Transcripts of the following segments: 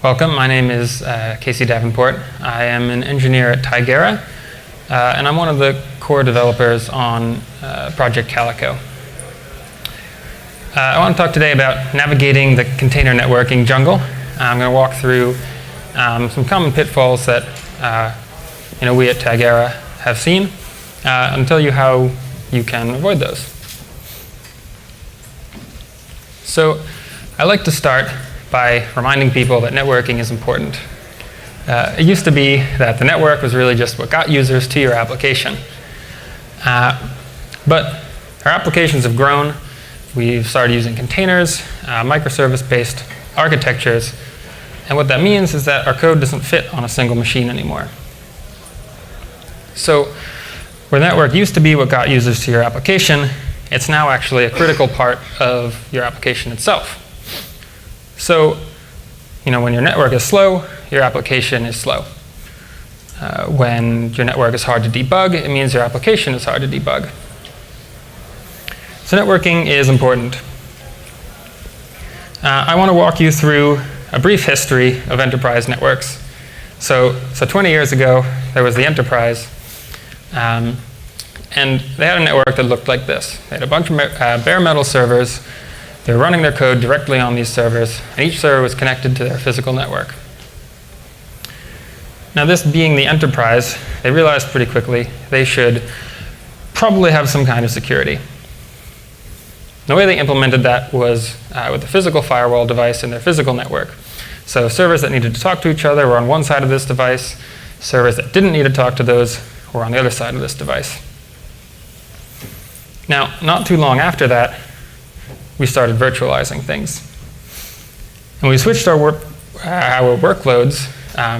Welcome, my name is Casey Davenport. I am an engineer at Tigera, and I'm one of the core developers on Project Calico. I want to talk today about navigating the container networking jungle. I'm going to walk through some common pitfalls that we at Tigera have seen, and tell you how you can avoid those. So I like to start by reminding people that networking is important. It used to be that the network was really just what got users to your application. But our applications have grown. We've started using containers, microservice-based architectures, and what that means is that our code doesn't fit on a single machine anymore. So where the network used to be what got users to your application, it's now actually a critical part of your application itself. So, when your network is slow, your application is slow. When your network is hard to debug, it means your application is hard to debug. So networking is important. I want to walk you through a brief history of enterprise networks. So 20 years ago, there was the enterprise, and they had a network that looked like this. They had a bunch of bare metal servers. They were running their code directly on these servers, and each server was connected to their physical network. Now, this being the enterprise, they realized pretty quickly they should probably have some kind of security. The way they implemented that was with a physical firewall device in their physical network. So servers that needed to talk to each other were on one side of this device. Servers that didn't need to talk to those were on the other side of this device. Now, not too long after that, we started virtualizing things. And we switched our workloads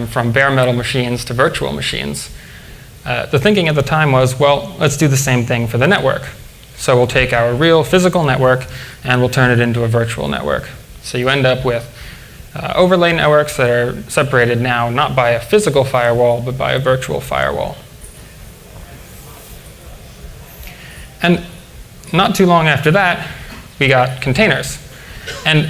from bare metal machines to virtual machines. The thinking at the time was, well, let's do the same thing for the network. So we'll take our real physical network and we'll turn it into a virtual network. So you end up with overlay networks that are separated now not by a physical firewall, but by a virtual firewall. And not too long after that, we got containers. And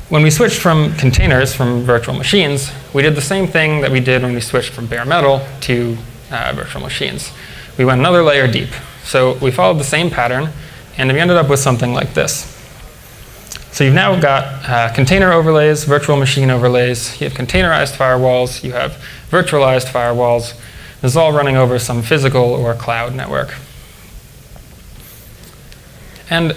when we switched from containers, from virtual machines, we did the same thing that we did when we switched from bare metal to virtual machines. We went another layer deep. So we followed the same pattern, and we ended up with something like this. So you've now got container overlays, virtual machine overlays, you have containerized firewalls, you have virtualized firewalls. This is all running over some physical or cloud network. And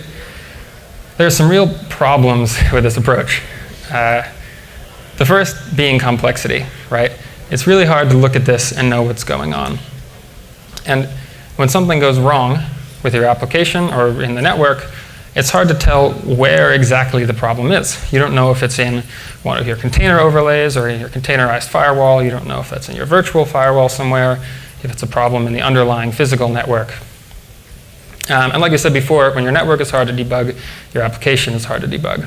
there's some real problems with this approach. The first being complexity, right? It's really hard to look at this and know what's going on. And when something goes wrong with your application or in the network, it's hard to tell where exactly the problem is. You don't know if it's in one of your container overlays or in your containerized firewall. You don't know if that's in your virtual firewall somewhere, if it's a problem in the underlying physical network. And like I said before, when your network is hard to debug, your application is hard to debug.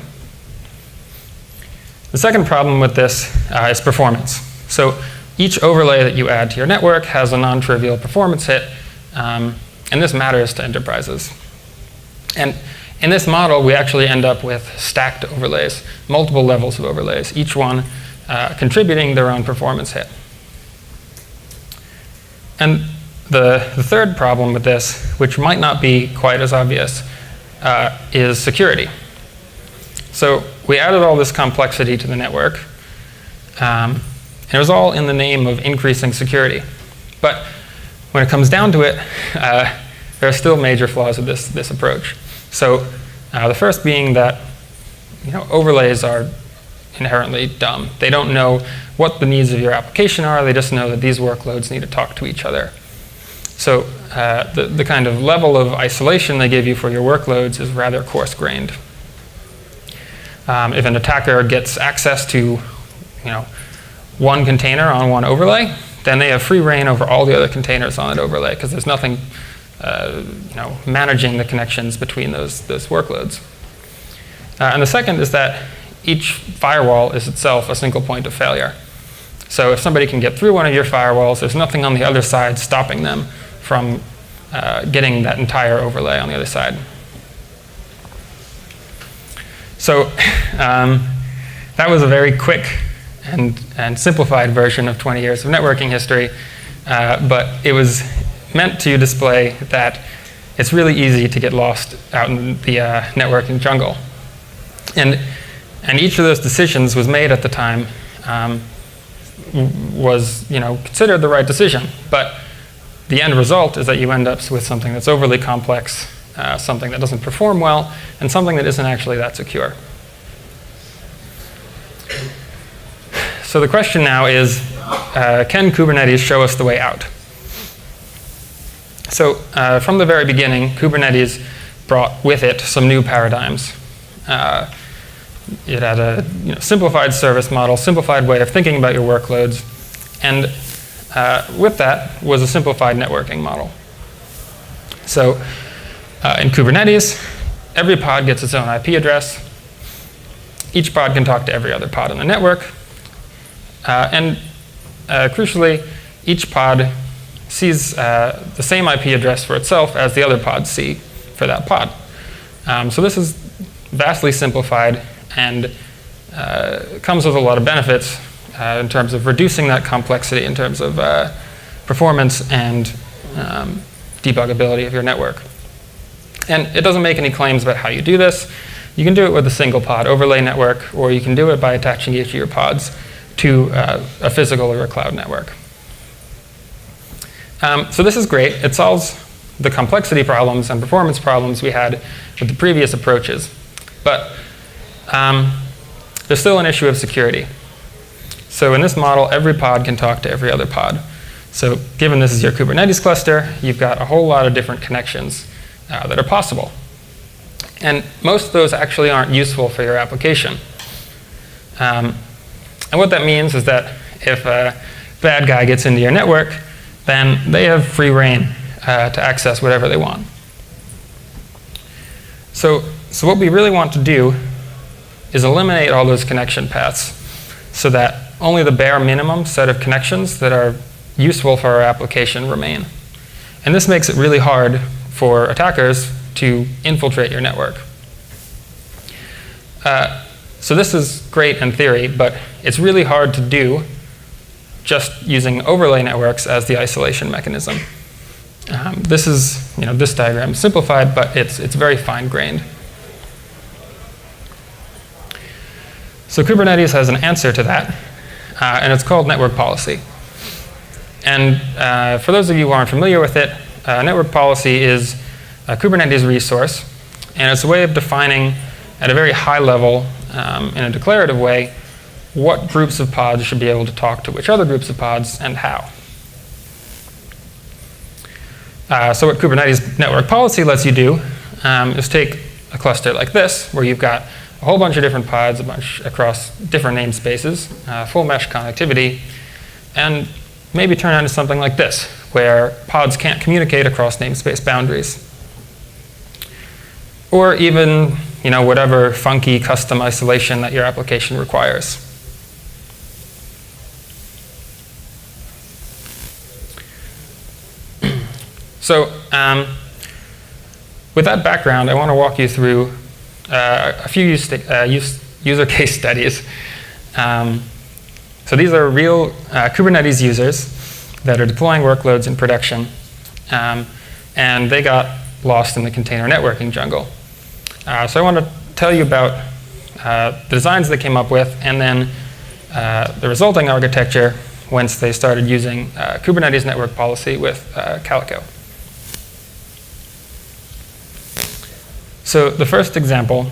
The second problem with this is performance. So each overlay that you add to your network has a non-trivial performance hit, and this matters to enterprises. And in this model, we actually end up with stacked overlays, multiple levels of overlays, each one contributing their own performance hit. And the third problem with this, which might not be quite as obvious, is security. So we added all this complexity to the network, and it was all in the name of increasing security. But when it comes down to it, there are still major flaws with this approach. So the first being that overlays are inherently dumb. They don't know what the needs of your application are. They just know that these workloads need to talk to each other. So the kind of level of isolation they give you for your workloads is rather coarse-grained. If an attacker gets access to one container on one overlay, then they have free reign over all the other containers on that overlay because there's nothing managing the connections between those workloads. And the second is that each firewall is itself a single point of failure. So if somebody can get through one of your firewalls, there's nothing on the other side stopping them from getting that entire overlay on the other side. So that was a very quick and simplified version of 20 years of networking history, but it was meant to display that it's really easy to get lost out in the networking jungle. And each of those decisions was made at the time, was considered the right decision. But the end result is that you end up with something that's overly complex, something that doesn't perform well, and something that isn't actually that secure. So the question now is, can Kubernetes show us the way out? So from the very beginning, Kubernetes brought with it some new paradigms. It had a simplified service model, simplified way of thinking about your workloads, and with that was a simplified networking model. So in Kubernetes, every pod gets its own IP address. Each pod can talk to every other pod on the network. And crucially, each pod sees the same IP address for itself as the other pods see for that pod. So this is vastly simplified and comes with a lot of benefits in terms of reducing that complexity in terms of performance and debuggability of your network. And it doesn't make any claims about how you do this. You can do it with a single pod overlay network, or you can do it by attaching each of your pods to a physical or a cloud network. So this is great. It solves the complexity problems and performance problems we had with the previous approaches. But there's still an issue of security. So in this model, every pod can talk to every other pod. So given this is your Kubernetes cluster, you've got a whole lot of different connections that are possible. And most of those actually aren't useful for your application. And what that means is that if a bad guy gets into your network, then they have free reign to access whatever they want. So what we really want to do is eliminate all those connection paths so that only the bare minimum set of connections that are useful for our application remain. And this makes it really hard for attackers to infiltrate your network. So this is great in theory, but it's really hard to do just using overlay networks as the isolation mechanism. This is, this diagram is simplified, but it's very fine-grained. So Kubernetes has an answer to that, and it's called network policy. And for those of you who aren't familiar with it, network policy is a Kubernetes resource, and it's a way of defining at a very high level, in a declarative way, what groups of pods should be able to talk to which other groups of pods and how. So what Kubernetes network policy lets you do is take a cluster like this, where you've got a whole bunch of different pods, across different namespaces, full mesh connectivity, and maybe turn on to something like this, where pods can't communicate across namespace boundaries. Or even, whatever funky custom isolation that your application requires. So with that background, I want to walk you through a few user case studies. So these are real Kubernetes users that are deploying workloads in production, and they got lost in the container networking jungle. So I want to tell you about the designs they came up with, and then the resulting architecture once they started using Kubernetes network policy with Calico. So the first example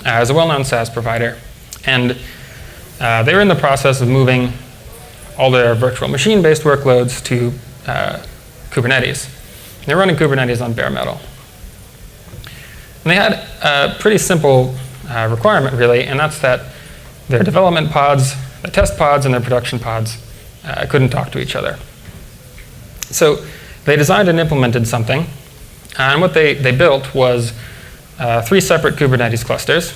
is a well-known SaaS provider, and they were in the process of moving all their virtual machine-based workloads to Kubernetes. They're running Kubernetes on bare metal. And they had a pretty simple requirement, really, and that's that their development pods, the test pods, and their production pods couldn't talk to each other. So they designed and implemented something, and what they built was 3 separate Kubernetes clusters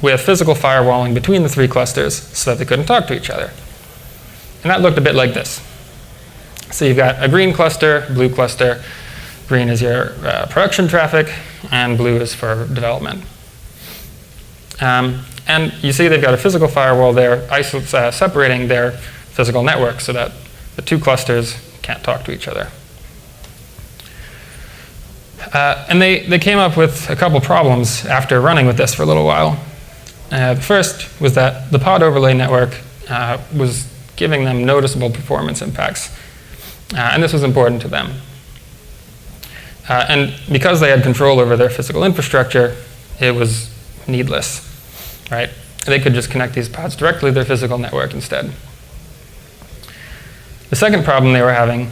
with physical firewalling between the 3 clusters so that they couldn't talk to each other. And that looked a bit like this. So you've got a green cluster, blue cluster. Green is your production traffic, and blue is for development. And And you see they've got a physical firewall there separating their physical network so that the two clusters can't talk to each other. And they came up with a couple problems after running with this for a little while. The first was that the pod overlay network was giving them noticeable performance impacts. And this was important to them. And because they had control over their physical infrastructure, it was needless, right? They could just connect these pods directly to their physical network instead. The second problem they were having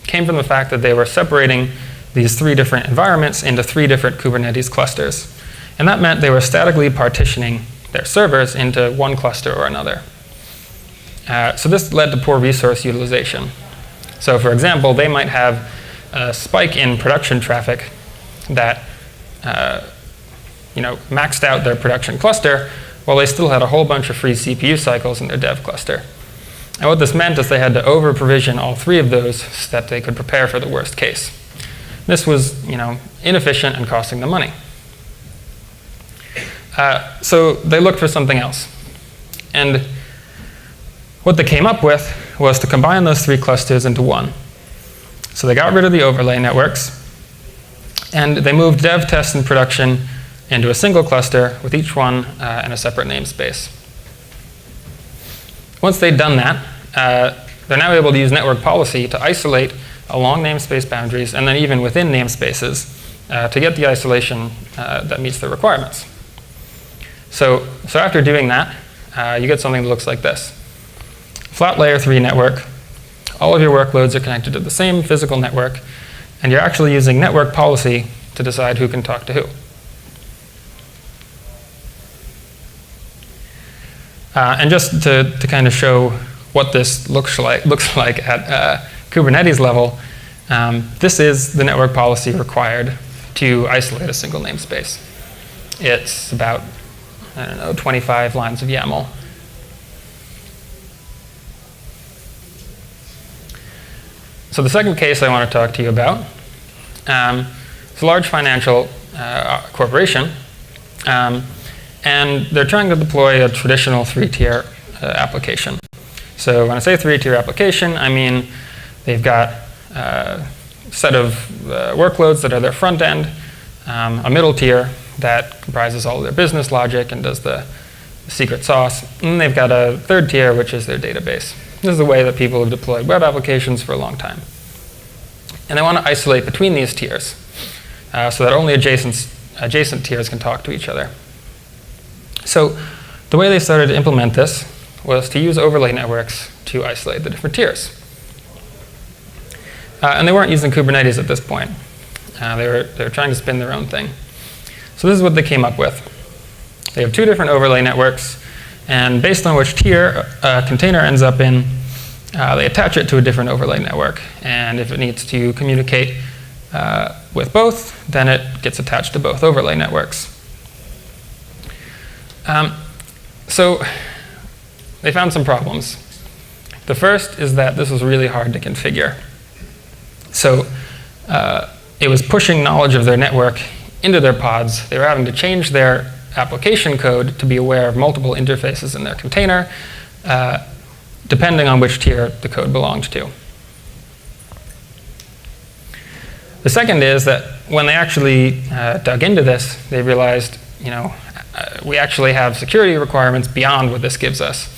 came from the fact that they were separating these 3 different environments into 3 different Kubernetes clusters. And that meant they were statically partitioning their servers into one cluster or another. So this led to poor resource utilization. So for example, they might have a spike in production traffic that maxed out their production cluster while they still had a whole bunch of free CPU cycles in their dev cluster. And what this meant is they had to over-provision all 3 of those so that they could prepare for the worst case. This was inefficient and costing them money. So they looked for something else. And what they came up with was to combine those 3 clusters into one. So they got rid of the overlay networks, and they moved dev, test, and production into a single cluster with each one in a separate namespace. Once they'd done that, they're now able to use network policy to isolate along namespace boundaries and then even within namespaces to get the isolation that meets their requirements. So after doing that, you get something that looks like this. Flat layer 3 network. All of your workloads are connected to the same physical network, and you're actually using network policy to decide who can talk to who. And just to kind of show what this looks like at Kubernetes level, this is the network policy required to isolate a single namespace. It's about, 25 lines of YAML. So the second case I want to talk to you about is a large financial corporation, and they're trying to deploy a traditional 3-tier application. So when I say 3-tier application, I mean they've got a set of workloads that are their front end, a middle tier that comprises all of their business logic and does the secret sauce, and they've got a 3rd tier, which is their database. This is the way that people have deployed web applications for a long time. And they want to isolate between these tiers so that only adjacent tiers can talk to each other. So the way they started to implement this was to use overlay networks to isolate the different tiers. And they weren't using Kubernetes at this point. They were trying to spin their own thing. So this is what they came up with. They have 2 different overlay networks, and based on which tier a container ends up in, they attach it to a different overlay network. And if it needs to communicate with both, then it gets attached to both overlay networks. So they found some problems. The first is that this was really hard to configure. So it was pushing knowledge of their network into their pods. They were having to change their application code to be aware of multiple interfaces in their container, depending on which tier the code belonged to. The second is that when they actually dug into this, they realized, we actually have security requirements beyond what this gives us.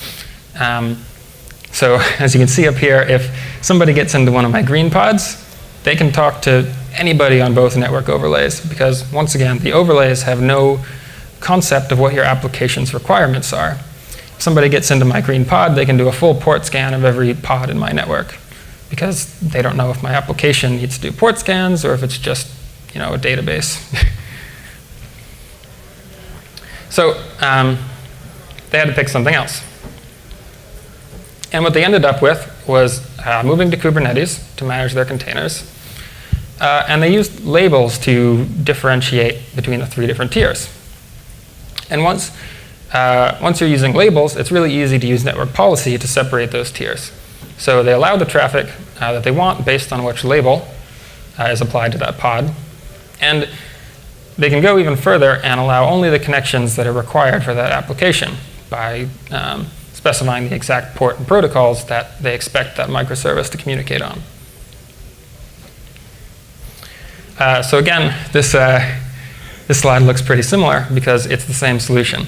So as you can see up here, if somebody gets into one of my green pods, they can talk to anybody on both network overlays, because once again, the overlays have no concept of what your application's requirements are. If somebody gets into my green pod, they can do a full port scan of every pod in my network, because they don't know if my application needs to do port scans or if it's just, a database. So they had to pick something else. And what they ended up with was moving to Kubernetes to manage their containers. And they used labels to differentiate between the 3 different tiers. And once you're using labels, it's really easy to use network policy to separate those tiers. So they allow the traffic that they want based on which label is applied to that pod. And they can go even further and allow only the connections that are required for that application by specifying the exact port and protocols that they expect that microservice to communicate on. So again, this slide looks pretty similar because it's the same solution.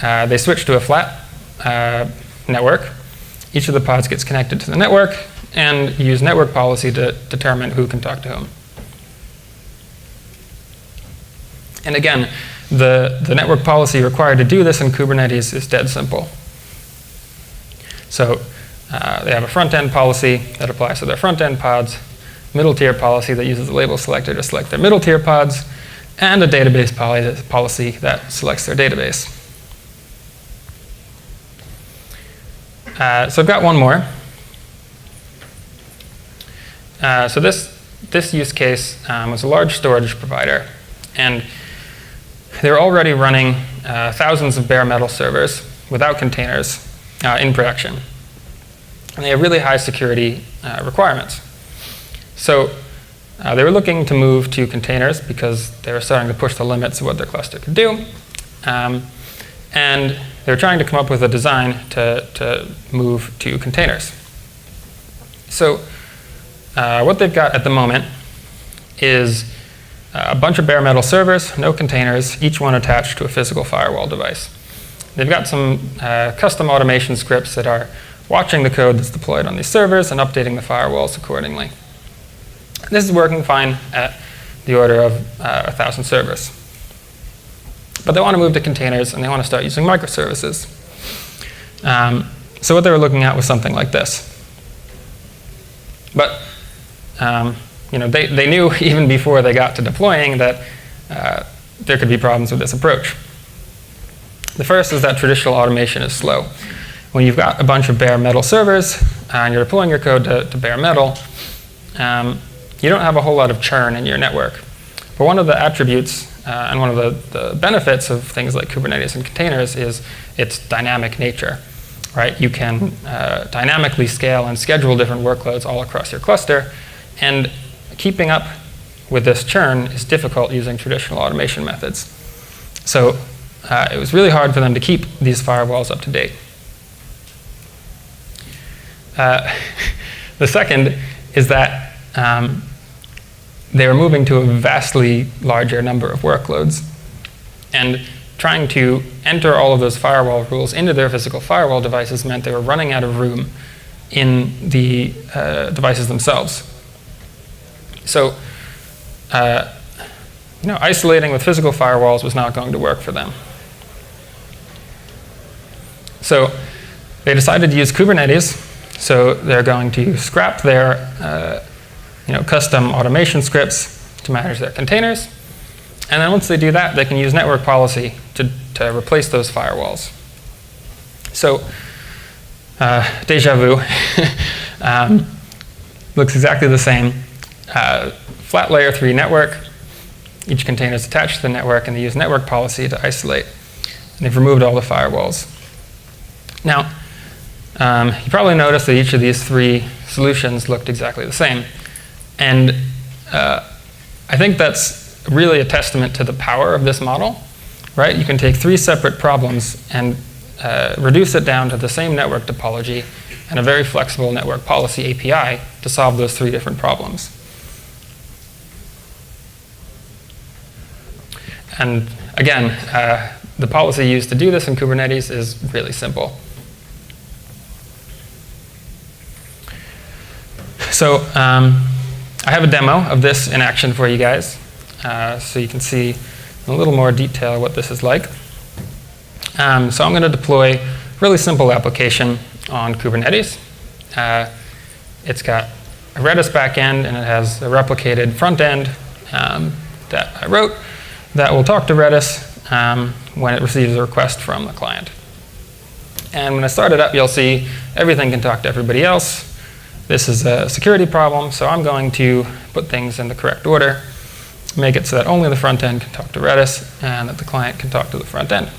They switch to a flat network. Each of the pods gets connected to the network and use network policy to determine who can talk to whom. And again, the network policy required to do this in Kubernetes is dead simple. So they have a front-end policy that applies to their front-end pods, middle tier policy that uses the label selector to select their middle tier pods, and a database policy that selects their database. So I've got one more. So this use case was a large storage provider, and they're already running thousands of bare metal servers without containers in production. And they have really high security requirements. So they were looking to move to containers because they were starting to push the limits of what their cluster could do. And they were trying to come up with a design to move to containers. So what they've got at the moment is a bunch of bare metal servers, no containers, each one attached to a physical firewall device. They've got some custom automation scripts that are watching the code that's deployed on these servers and updating the firewalls accordingly. This is working fine at the order of 1,000 servers. But they want to move to containers and they want to start using microservices. So what they were looking at was something like this. But they knew even before they got to deploying that there could be problems with this approach. The first is that traditional automation is slow. When you've got a bunch of bare metal servers and you're deploying your code to bare metal, you don't have a whole lot of churn in your network. But one of the attributes and one of the benefits of things like Kubernetes and containers is its dynamic nature. Right? You can dynamically scale and schedule different workloads all across your cluster, and keeping up with this churn is difficult using traditional automation methods. So it was really hard for them to keep these firewalls up to date. The second is that they were moving to a vastly larger number of workloads, and trying to enter all of those firewall rules into their physical firewall devices meant they were running out of room in the devices themselves. So, isolating with physical firewalls was not going to work for them. So they decided to use Kubernetes. So they're going to scrap their custom automation scripts to manage their containers. And then once they do that, they can use network policy to replace those firewalls. So deja vu. Looks exactly the same. Flat layer 3 network. Each container is attached to the network, and they use network policy to isolate. And they've removed all the firewalls. Now, you probably noticed that each of these three solutions looked exactly the same. And I think that's really a testament to the power of this model, right? You can take three separate problems and reduce it down to the same network topology and a very flexible network policy API to solve those three different problems. And again, the policy used to do this in Kubernetes is really simple. So I have a demo of this in action for you guys, so you can see in a little more detail what this is like. So I'm going to deploy a really simple application on Kubernetes. It's got a Redis backend, and it has a replicated front end that I wrote that will talk to Redis when it receives a request from the client. And when I start it up, you'll see everything can talk to everybody else. This is a security problem, so I'm going to put things in the correct order, make it so that only the front end can talk to Redis and that the client can talk to the front end.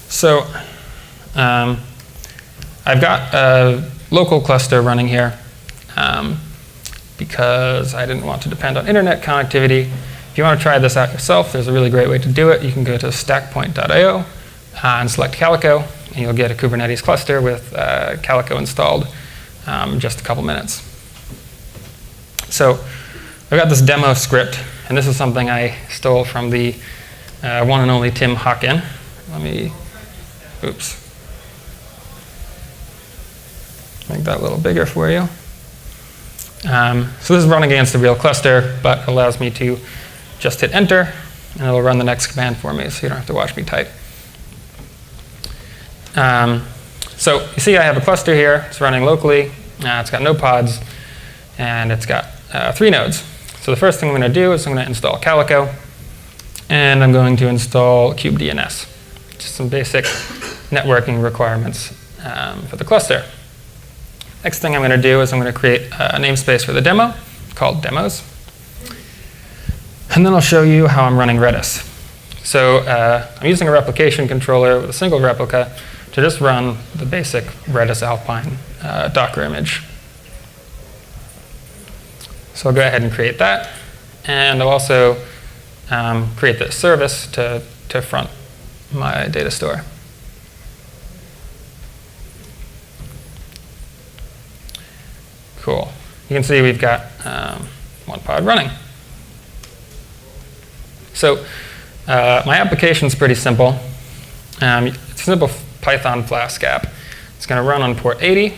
So I've got a local cluster running here. because I didn't want to depend on internet connectivity. If you want to try this out yourself, there's a really great way to do it. You can go to stackpoint.io and select Calico, and you'll get a Kubernetes cluster with Calico installed in just a couple minutes. So I've got this demo script, and this is something I stole from the one and only Tim Hockin. Let me, oops, make that a little bigger for you. So this is running against a real cluster, but allows me to just hit enter, and it'll run the next command for me, so you don't have to watch me type. So you see I have a cluster here. It's running locally. It's got no pods, and it's got 3 nodes. So the first thing I'm going to do is I'm going to install Calico, and I'm going to install kubedns, just some basic networking requirements for the cluster. Next thing I'm going to do is I'm going to create a namespace for the demo called demos. And then I'll show you how I'm running Redis. So I'm using a replication controller with a single replica to just run the basic Redis Alpine Docker image. So I'll go ahead and create that. And I'll also create this service to front my data store. Cool. You can see we've got 1 pod running. So my application's pretty simple. It's a simple Python Flask app. It's going to run on port 80.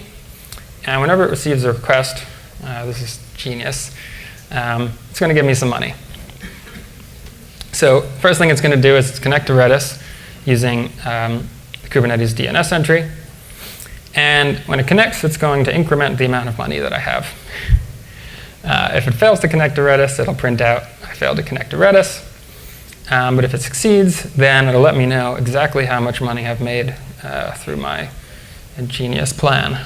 And whenever it receives a request, this is genius, it's going to give me some money. So first thing it's going to do is connect to Redis using the Kubernetes DNS entry. And when it connects, it's going to increment the amount of money that I have. If it fails to connect to Redis, it'll print out, I failed to connect to Redis. But if it succeeds, then it'll let me know exactly how much money I've made through my ingenious plan.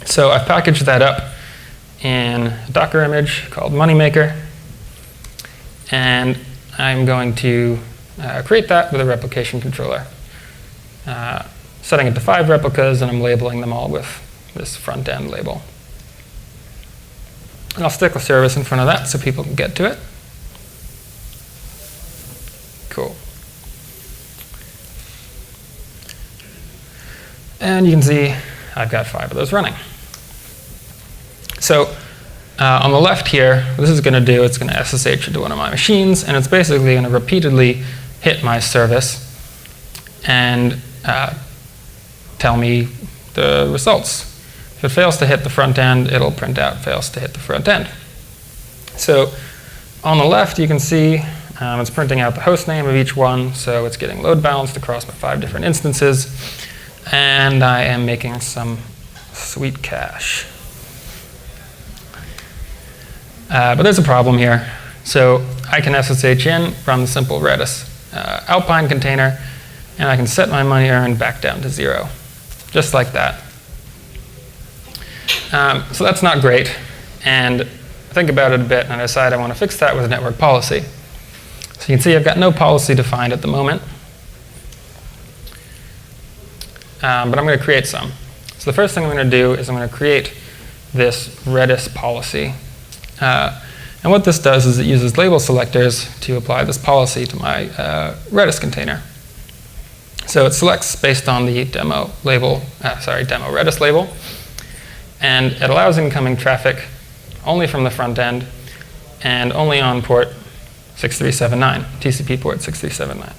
So I've packaged that up in a Docker image called Moneymaker. And I'm going to create that with a replication controller. Setting it to 5 replicas, and I'm labeling them all with this front-end label. And I'll stick a service in front of that so people can get to it. Cool. And you can see I've got 5 of those running. So on the left here, what this is going to do, it's going to SSH into one of my machines, and it's basically going to repeatedly hit my service and tell me the results. If it fails to hit the front end, it'll print out fails to hit the front end. So on the left, you can see it's printing out the host name of each one, so it's getting load balanced across my 5 different instances, and I am making some sweet cash. But there's a problem here. So I can SSH in, run the simple Redis Alpine container, and I can set my money earned back down to 0, just like that. So that's not great, and I think about it a bit, and I decide I want to fix that with network policy. So you can see I've got no policy defined at the moment, but I'm going to create some. So the first thing I'm going to do is I'm going to create this Redis policy. And what this does is it uses label selectors to apply this policy to my Redis container. So it selects based on the demo Redis label, and it allows incoming traffic only from the front end and only on port 6379, TCP port 6379.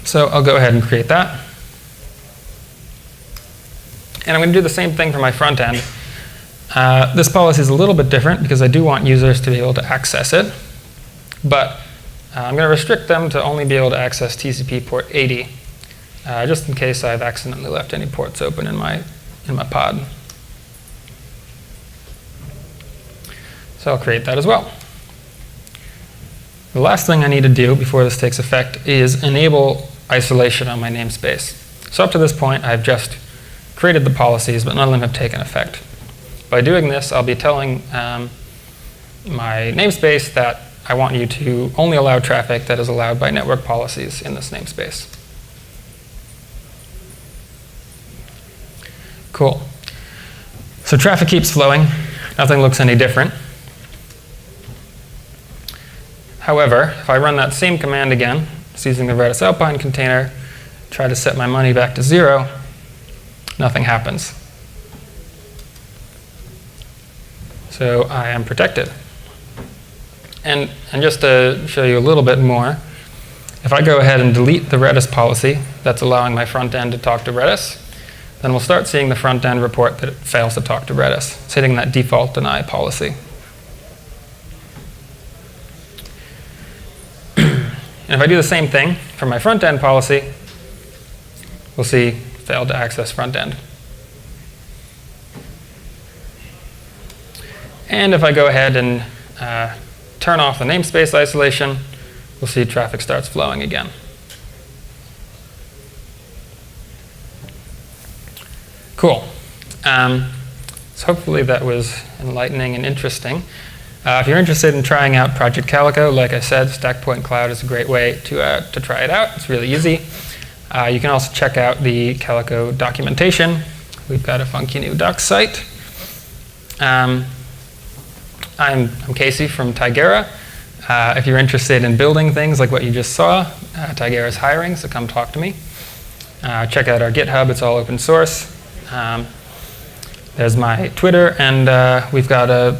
So I'll go ahead and create that. And I'm going to do the same thing for my front end. This policy is a little bit different because I do want users to be able to access it, but I'm going to restrict them to only be able to access TCP port 80, just in case I've accidentally left any ports open in my pod. So I'll create that as well. The last thing I need to do before this takes effect is enable isolation on my namespace. So up to this point, I've just created the policies, but none of them have taken effect. By doing this, I'll be telling my namespace that I want you to only allow traffic that is allowed by network policies in this namespace. Cool. So traffic keeps flowing. Nothing looks any different. However, if I run that same command again, it's using the Redis Alpine container, try to set my money back to 0, nothing happens. So I am protected. And just to show you a little bit more, if I go ahead and delete the Redis policy that's allowing my front end to talk to Redis, then we'll start seeing the front end report that it fails to talk to Redis. It's hitting that default deny policy. And if I do the same thing for my front end policy, we'll see failed to access front end. And if I go ahead and turn off the namespace isolation, we'll see traffic starts flowing again. Cool. So hopefully that was enlightening and interesting. If you're interested in trying out Project Calico, like I said, StackPoint Cloud is a great way to try it out. It's really easy. You can also check out the Calico documentation. We've got a funky new docs site. I'm Casey from Tigera. If you're interested in building things like what you just saw, Tigera is hiring, so come talk to me. Check out our GitHub, it's all open source. There's my Twitter, and we've got a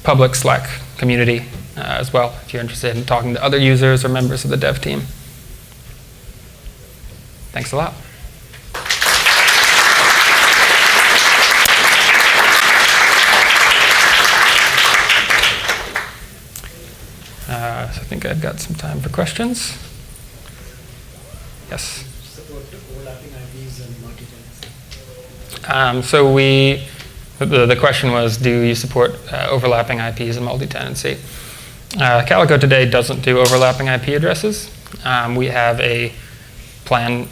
public Slack community as well, if you're interested in talking to other users or members of the dev team. Thanks a lot. So I think I've got some time for questions. Yes? Support overlapping IPs and multi-tenancy. So the question was, do you support overlapping IPs and multi-tenancy? Calico today doesn't do overlapping IP addresses. We have a plan,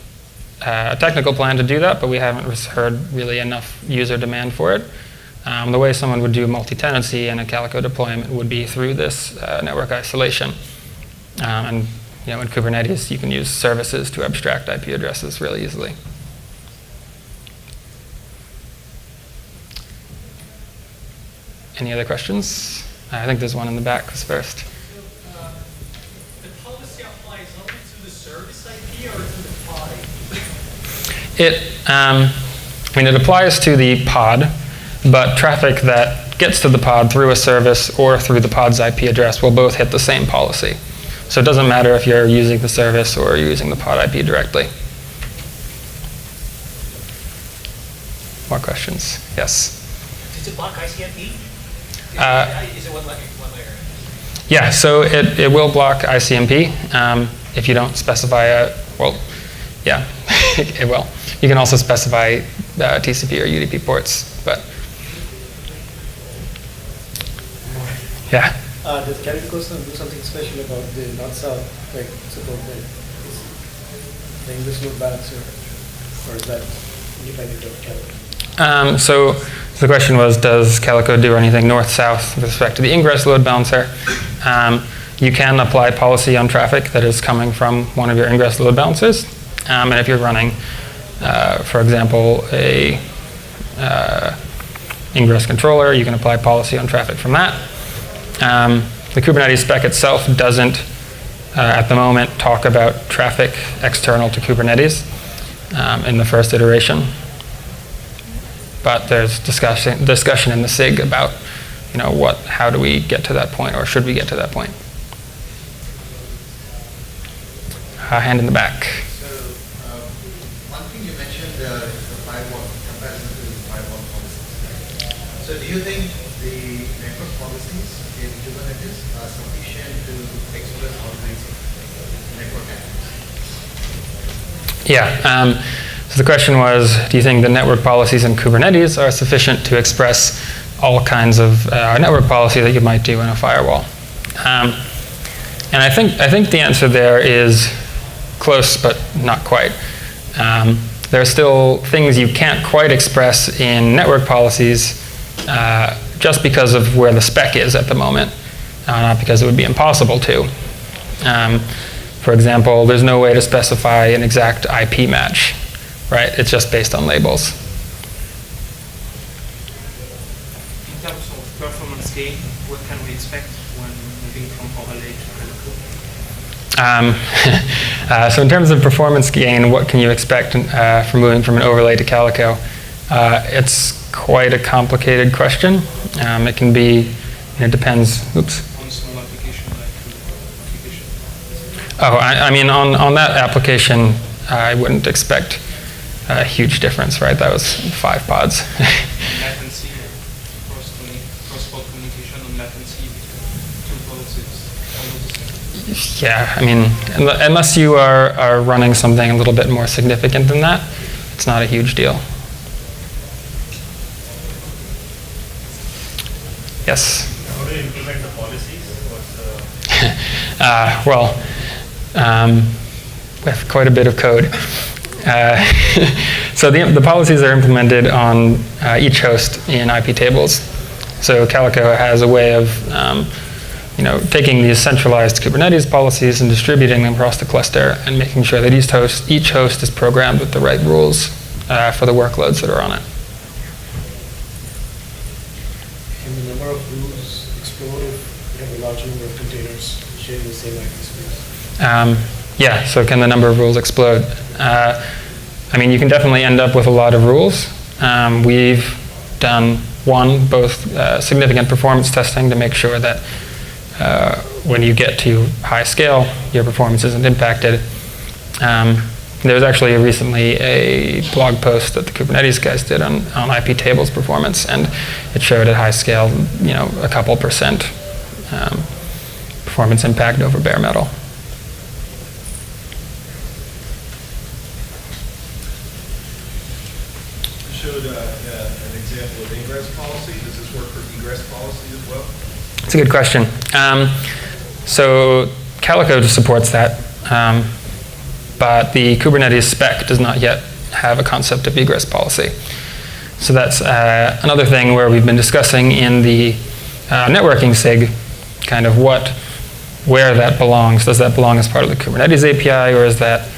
a technical plan to do that, but we haven't heard really enough user demand for it. The way someone would do multi-tenancy in a Calico deployment would be through this network isolation. And in Kubernetes, you can use services to abstract IP addresses really easily. Any other questions? I think there's one in the back first. So, the policy applies only to the service IP or to the pod? It applies to the pod, but traffic that gets to the pod through a service or through the pod's IP address will both hit the same policy. So it doesn't matter if you're using the service or using the pod IP directly. More questions? Yes? Does it block ICMP? Is it one layer? Yeah, so it will block ICMP if you don't specify yeah, it will. You can also specify TCP or UDP ports, but yeah. Does Calico do something special about the north-south, like support the English load balancer, or is that independent of Calico? So the question was, does Calico do anything north-south with respect to the ingress load balancer? You can apply policy on traffic that is coming from one of your ingress load balancers. And if you're running, for example, a ingress controller, you can apply policy on traffic from that. The Kubernetes spec itself doesn't, at the moment, talk about traffic external to Kubernetes in the first iteration. But there's discussion in the SIG about, how do we get to that point, or should we get to that point? Hand in the back. So, one thing you mentioned the firewall, comparison to the firewall policies. So, do you think the network policies in Kubernetes are sufficient to express all kinds of network actors? Yeah. So the question was, do you think the network policies in Kubernetes are sufficient to express all kinds of network policy that you might do in a firewall? And I think the answer there is close, but not quite. There are still things you can't quite express in network policies just because of where the spec is at the moment, not because it would be impossible to. For example, there's no way to specify an exact IP match, right? It's just based on labels. gain? What can we expect when moving from overlay to Calico? So in terms of performance gain, what can you expect from moving from an overlay to Calico? It's quite a complicated question. It can be, it depends. Oops. On small application like application. Oh, I mean, on that application, I wouldn't expect a huge difference, right? That was 5 pods. Latency, cross-pod communication on latency between 2 pods is almost the same. Yeah, I mean, unless you are running something a little bit more significant than that, it's not a huge deal. Yes? How do you implement the policies? With quite a bit of code. So the policies are implemented on each host in IP tables. So Calico has a way of taking these centralized Kubernetes policies and distributing them across the cluster and making sure that each host is programmed with the right rules for the workloads that are on it. Can the number of rules explode if you have a large number of containers sharing the same IP space? Yeah, so can the number of rules explode? I mean, you can definitely end up with a lot of rules. We've done both significant performance testing to make sure that when you get to high scale, your performance isn't impacted. There was actually recently a blog post that the Kubernetes guys did on IP tables performance, and it showed at high scale, a couple percent performance impact over bare metal. You showed an example of ingress policy. Does this work for egress policy as well? It's a good question. So Calico just supports that, but the Kubernetes spec does not yet have a concept of egress policy. So that's another thing where we've been discussing in the networking SIG, kind of where that belongs. Does that belong as part of the Kubernetes API, or is that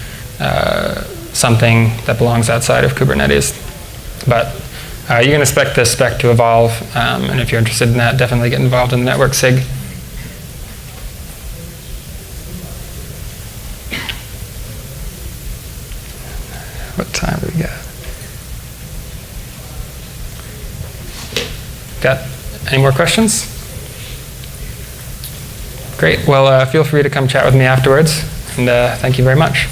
something that belongs outside of Kubernetes? But you can expect this spec to evolve, and if you're interested in that, definitely get involved in the network SIG. What time do we got? Got any more questions? Great. Well, feel free to come chat with me afterwards, and thank you very much.